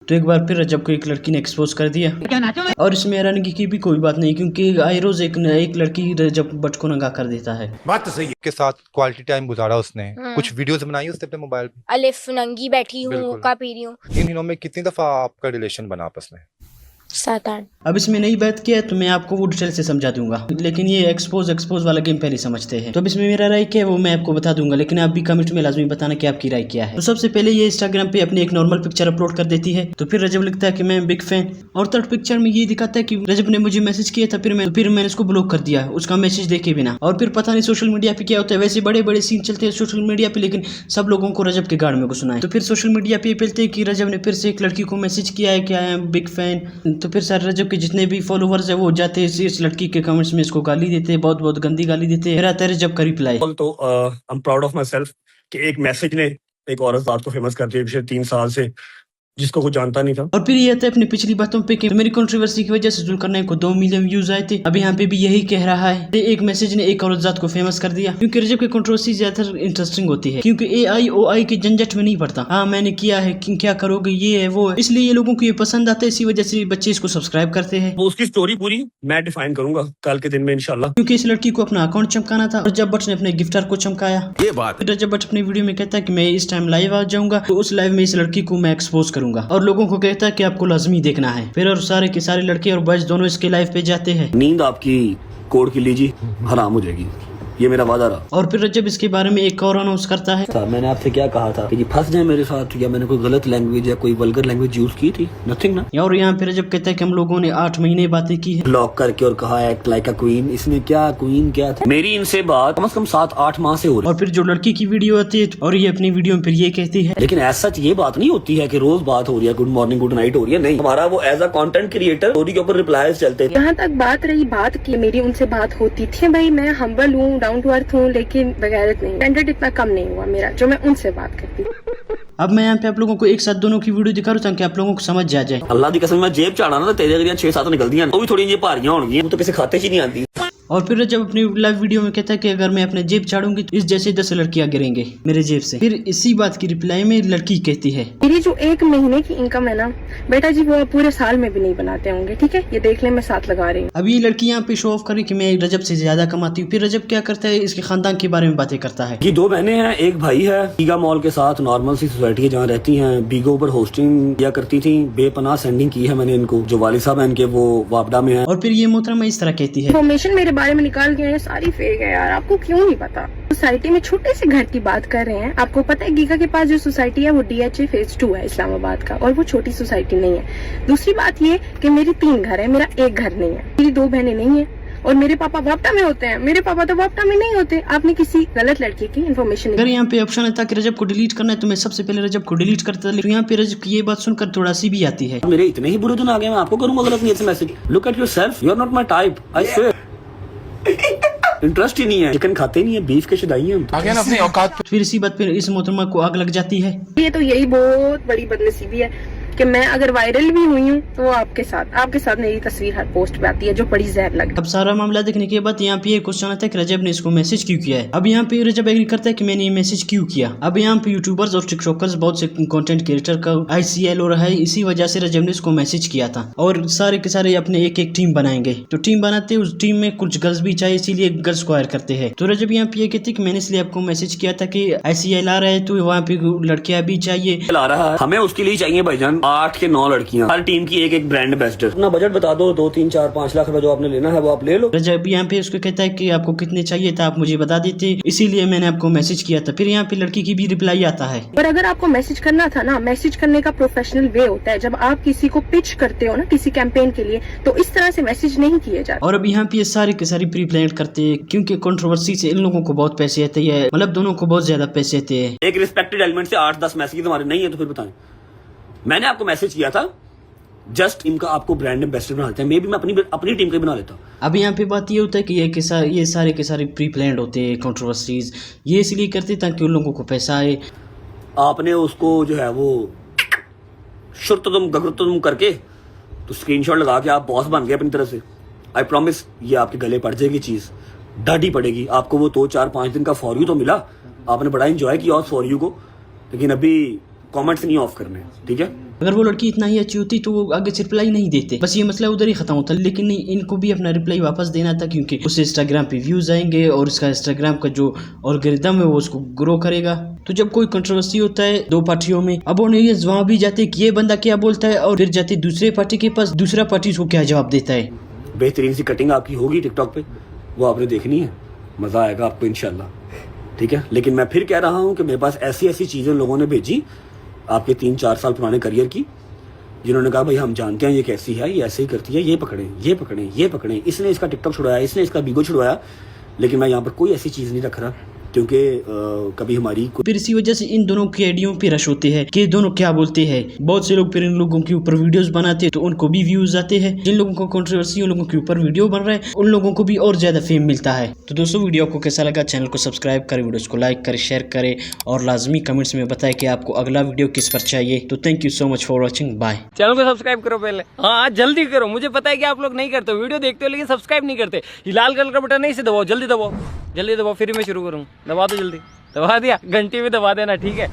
तो एक बार फिर रजब को एक लड़की ने एक्सपोज कर दिया और इसमें हैरानगी की भी कोई बात नहीं, क्योंकि आए रोज एक लड़की रजब भट्ट को नंगा कर देता है। बात तो सही है। के साथ क्वालिटी टाइम गुजारा उसने, कुछ वीडियोस बनाई उसने अपने मोबाइल पे। अलिफ नंगी बैठी हूँ, हुक्का पी रही हूँ। इन दिनों में कितनी दफा आपका रिलेशन बना आपस में? 7-8। अब इसमें नई बात क्या है तो मैं आपको वो डिटेल से समझा दूंगा, लेकिन ये एक्सपोज वाला गेम पहले समझते हैं। तो अब इसमें मेरा राय क्या है वो मैं आपको बता दूंगा, लेकिन आप भी कमेंट में लाजमी बताना कि आपकी राय क्या है। तो सबसे पहले ये इंस्टाग्राम पे अपनी एक नॉर्मल पिक्चर अपलोड कर देती है, तो फिर रजब लिखता है कि मैं बिग फैन, और थर्ड पिक्चर में ये दिखाता है कि रजब ने मुझे मैसेज किया था, फिर मैंने उसको ब्लॉक कर दिया उसका मैसेज देखे बिना। और फिर पता नहीं सोशल मीडिया पे क्या होता है, वैसे बड़े बड़े सीन चलते हैं सोशल मीडिया पे, लेकिन सब लोगों को रजब के गाड़ में घुसना है। तो फिर सोशल मीडिया पे फैलते हैं कि रजब ने फिर से एक लड़की को मैसेज किया है कि आई एम बिग फैन। तो फिर सर रजब के जितने भी फॉलोवर्स है वो जाते हैं इस लड़की के कमेंट्स में इसको गाली देते हैं, बहुत बहुत गंदी गाली देते हैं। फिर आता है रजब का रिप्लाई। तो I am proud of my self कि एक मैसेज ने एक औरत बात को फेमस कर दिया पिछले 3 साल से, जिसको कुछ जानता नहीं था। और फिर ये आता है अपनी पिछली बातों पे कि मेरी कंट्रोवर्सी की वजह से जुल्करनैन को 2 मिलियन व्यूज आए थे। अब यहाँ पे भी यही कह रहा है एक मैसेज ने एक औरत जात को फेमस कर दिया, क्योंकि रजब की कंट्रोवर्सी ज्यादातर इंटरेस्टिंग होती है, क्योंकि AI के झंझट में नहीं पड़ता। हाँ मैंने किया है, क्या करोगे, ये है वो है, इसलिए ये लोगों को ये पसंद आता है, इसी वजह से बच्चे इसको सब्सक्राइब करते हैं। वो उसकी स्टोरी पूरी मैं डिफाइन करूंगा कल के दिन में इंशाल्लाह, क्योंकि इस लड़की को अपना अकाउंट चमकाना था। रजब भट्ट ने अपने गिफ्टर को चमकाया। ये बात रजब भट्ट अपनी वीडियो में कहता है कि मैं इस टाइम लाइव आ जाऊंगा, तो उस लाइव में इस लड़की को मैं एक्सपोज करूंगा और लोगों को कहता है कि आपको लाजमी देखना है। फिर और सारे के सारे लड़के और बॉयज दोनों इसके लाइव पे जाते हैं। नींद आपकी कोड की लीजिए हराम हो जाएगी, ये मेरा वादा रहा। और फिर रजब इसके बारे में एक और अनाउंस करता है। मैंने आपसे क्या कहा था कि जी फंस जाए मेरे साथ, या मैंने कोई गलत लैंग्वेज या कोई वल्गर लैंग्वेज यूज की थी? नथिंग ना। और यहाँ पे रजब कहता है कि हम लोगों ने 8 महीने बातें की है, ब्लॉक करके, और कहा एक्ट लाइक अ क्वीन। इसमें क्या क्वीन क्या था? मेरी इनसे बात कम से कम 7-8 माह से हो रही है। और फिर जो लड़की की वीडियो आती है और ये अपनी वीडियो में फिर ये कहती है, लेकिन ऐसा ये बात नहीं होती है कि रोज बात हो रही है, गुड मॉर्निंग गुड नाइट हो रही है, नहीं। हमारा वो as a content creator story के ऊपर रिप्लाईज चलते थे। यहाँ तक बात रही बात की मेरी उनसे बात होती थी, भाई मैं हम्बल हूँ, डाउन टू अर्थ हूँ, लेकिन बगैरत नहीं, स्टैंडर्ड इतना कम नहीं हुआ मेरा जो मैं उनसे बात करती। अब मैं यहाँ पे आप लोगों को एक साथ दोनों की वीडियो दिखा रहा हूँ ताकि आप लोगों को समझ जा जाए। अल्लाह की कसम मैं जेब चाड़ा ना तो तेरे अगर 6-7 निकलती हैं, वो भी थोड़ी ये भारियां होंगी, वो तो किसी खाते ही नहीं आती। और फिर जब अपनी लाइव वीडियो में कहता है कि अगर मैं अपने जेब चाड़ूंगी तो इस जैसे 10 लड़कियां गिरेंगे मेरे जेब से। फिर इसी बात की रिप्लाई में लड़की कहती है, मेरी जो 1 महीने की इनकम है ना बेटा जी, वो आप पूरे साल में भी नहीं बनाते होंगे, ठीक है, ये देख ले मैं साथ लगा रही हूँ। अब ये लड़की यहाँ पे शो ऑफ करी कि मैं रजब से ज्यादा कमाती हूँ। फिर रजब क्या करता है, इसके खानदान के बारे में बातें करता है। ये 2 बहनें हैं, एक भाई है। बीगा मॉल के साथ नॉर्मल सी सोसाइटी है जहाँ रहती हैं, बीगो पर होस्टिंग किया करती थी, बेपनाह सेंडिंग की है मैंने इनको। जो वालिद साहब हैं इनके वो वापडा में है। और फिर ये मोहतरमा इस तरह कहती है, इन्फॉर्मेशन मेरे बारे में निकाल के सारी फेक है यार, आपको क्यों नहीं पता? सोसाइटी में छोटे से घर की बात कर रहे हैं, आपको पता है गीगा के पास जो सोसाइटी है वो DHA फेज 2 है इस्लामाबाद का, और वो छोटी सोसाइटी नहीं है। दूसरी बात ये कि मेरी 3 घर है, मेरा 1 घर नहीं है, मेरी 2 बहनें नहीं है, और मेरे पापा वापटा में होते हैं, मेरे पापा तो वापटा में नहीं होते। आपने किसी गलत लड़की की इन्फॉर्मेशन। अगर यहाँ पे ऑप्शन है ताकि रजब को डिलीट करना है तो मैं सबसे पहले रजब को डिलीट करता था। तो यहाँ पे रजब की ये बात सुनकर थोड़ा सी भी आती है, मेरे इतने ही बुरे दिन आ गए, मैं आपको करूंगा गलत नीयत से message. Look at yourself, you are not my type, I swear. Interest ही नहीं है, चिकन खाते नहीं है, बीफ के शदाई हैं आगे ना अपनी औकात पे। फिर इसी बात पे इस मोहतरमा को आग लग जाती है। ये तो यही बहुत बड़ी बदनसीबी है कि मैं अगर वायरल भी हुई हूँ तो आपके साथ मेरी तस्वीर हर पोस्ट पे आती है, जो बड़ी जहर लगी। अब सारा मामला देखने के बाद यहाँ पे ये क्वेश्चन आता है कि रजब ने इसको मैसेज क्यों किया है। अब यहाँ पे रजब एग्री करता है कि मैंने ये मैसेज क्यों किया। अब यहाँ पे यूट्यूबर्स और टिकटॉकर्स बहुत से कंटेंट क्रिएटर का ICL हो रहा है, इसी वजह से रजब ने इसको मैसेज किया था। और सारे के सारे अपने एक टीम बनाएंगे, तो टीम बनाते उस टीम में कुछ गर्ल्स भी चाहिए, इसीलिए गर्ल्स को हायर करते हैं। तो रजब यहाँ पे ये कहते कि मैंने इसलिए आपको मैसेज किया था कि ICL आ रहा है तो वहाँ पे लड़कियां भी चाहिए। ला रहा है, हमें उसके लिए चाहिए भाईजान 8 के 9 लड़कियां, हर टीम की एक ब्रांड एम्बेसडर। अपना बजट बता दो, 2, 3, 4, 5 लाख रुपए जो आपने लेना है वो आप ले लो। रजब यहाँ पे उसको कहता है कि आपको कितने चाहिए था आप मुझे बता देते, इसीलिए मैंने आपको मैसेज किया था। फिर यहाँ पे लड़की की भी रिप्लाई आता है, पर अगर आपको मैसेज करना था ना, मैसेज करने का प्रोफेशनल वे होता है। जब आप किसी को पिच करते हो ना किसी कैंपेन के लिए, तो इस तरह से मैसेज नहीं किए जाते। और अब यहाँ पे ये सारे के सारी प्री प्लान करते हैं, क्योंकि कंट्रोवर्सी से इन लोगों को बहुत पैसे आते हैं, मतलब दोनों को बहुत ज्यादा पैसे आते हैं। एक रिस्पेक्टेड एलिमेंट से 8-10 मैसेज तुम्हारे नहीं है तो फिर बताएं। मैंने आपको मैसेज किया था जस्ट इनका आपको ब्रांड एम्बेसडर बना लेते हैं, मे भी मैं अपनी टीम का बना लेता हूँ। अब यहाँ पे बात ये होता है कि ये सारे के सारे प्री प्लान होते हैं कंट्रोवर्सीज, ये इसलिए करते ताकि उन लोगों को पैसा आए। आपने उसको जो है वो शुर्तुम गगरुतुम करके तो स्क्रीनशॉट लगा के आप बॉस बन गए अपनी तरफ से। आई प्रॉमिस ये आपके गले पड़ जाएगी, चीज डाढ़ी पड़ेगी आपको। वो 2-4-5 दिन का फॉर यू तो मिला, आपने बड़ा एंजॉय किया उस फॉर यू को, लेकिन अभी कमेंट्स नहीं ऑफ करने, ठीक है। अगर वो लड़की इतना ही अच्छी होती तो वो आगे से रिप्लाई नहीं देते, बस ये मसला उधर ही खत्म होता। लेकिन नहीं, इनको भी अपना रिप्लाई वापस देना था, क्योंकि उससे इंस्टाग्राम पे व्यूज आएंगे और इसका इंस्टाग्राम का जो एल्गोरिथम है वो उसको ग्रो करेगा। तो जब कोई कंट्रोवर्सी होता है दो पार्टियों में, अब उन्हें ये वहां भी जाते कि ये बंदा क्या बोलता है, और फिर जाते दूसरे पार्टी के पास, दूसरा पार्टी उसको क्या जवाब देता है। बेहतरीन सी कटिंग आपकी होगी टिकटॉक पे, वो आपने देखनी है, मजा आएगा आपको इंशाल्लाह, ठीक है। लेकिन मैं फिर कह रहा हूँ कि मेरे पास ऐसी ऐसी चीजें लोगों ने भेजी आपके 3-4 साल पुराने करियर की, जिन्होंने कहा भाई हम जानते हैं ये कैसी है, ये ऐसे ही करती है, ये पकड़े ये पकड़े ये पकड़े, इसने इसका टिकटॉक छुड़वाया, इसने इसका बीगो छुड़वाया। लेकिन मैं यहाँ पर कोई ऐसी चीज नहीं रख रहा, क्योंकि कभी हमारी फिर इसी वजह से इन दोनों की आइडियों पे रश होते हैं कि दोनों क्या बोलते हैं। बहुत से लोग फिर इन लोगों के ऊपर वीडियोस बनाते हैं तो उनको भी व्यूज आते हैं। जिन लोगों को कंट्रोवर्सी उन लोगों के ऊपर वीडियो बन रहा है उन लोगों को भी और ज्यादा फेम मिलता है। तो दोस्तों वीडियो आपको कैसा लगा, चैनल को सब्सक्राइब करें, वीडियोस को लाइक करें, शेयर करें और लाजमी कमेंट्स में बताएं कि आपको अगला वीडियो किस पर चाहिए। तो thank you so much for watching, bye. Channel को सब्सक्राइब करो पहले, हाँ जल्दी करो। मुझे पता है कि आप लोग नहीं करते, वीडियो देखते हो लेकिन सब्सक्राइब नहीं करते। ये लाल कलर का बटन नहीं, इसे दबाओ, जल्दी दबाओ, जल्दी दबाओ, फिर मैं शुरू करूँ। दबा दो जल्दी, दबा दिया, घंटी में दबा देना, ठीक है।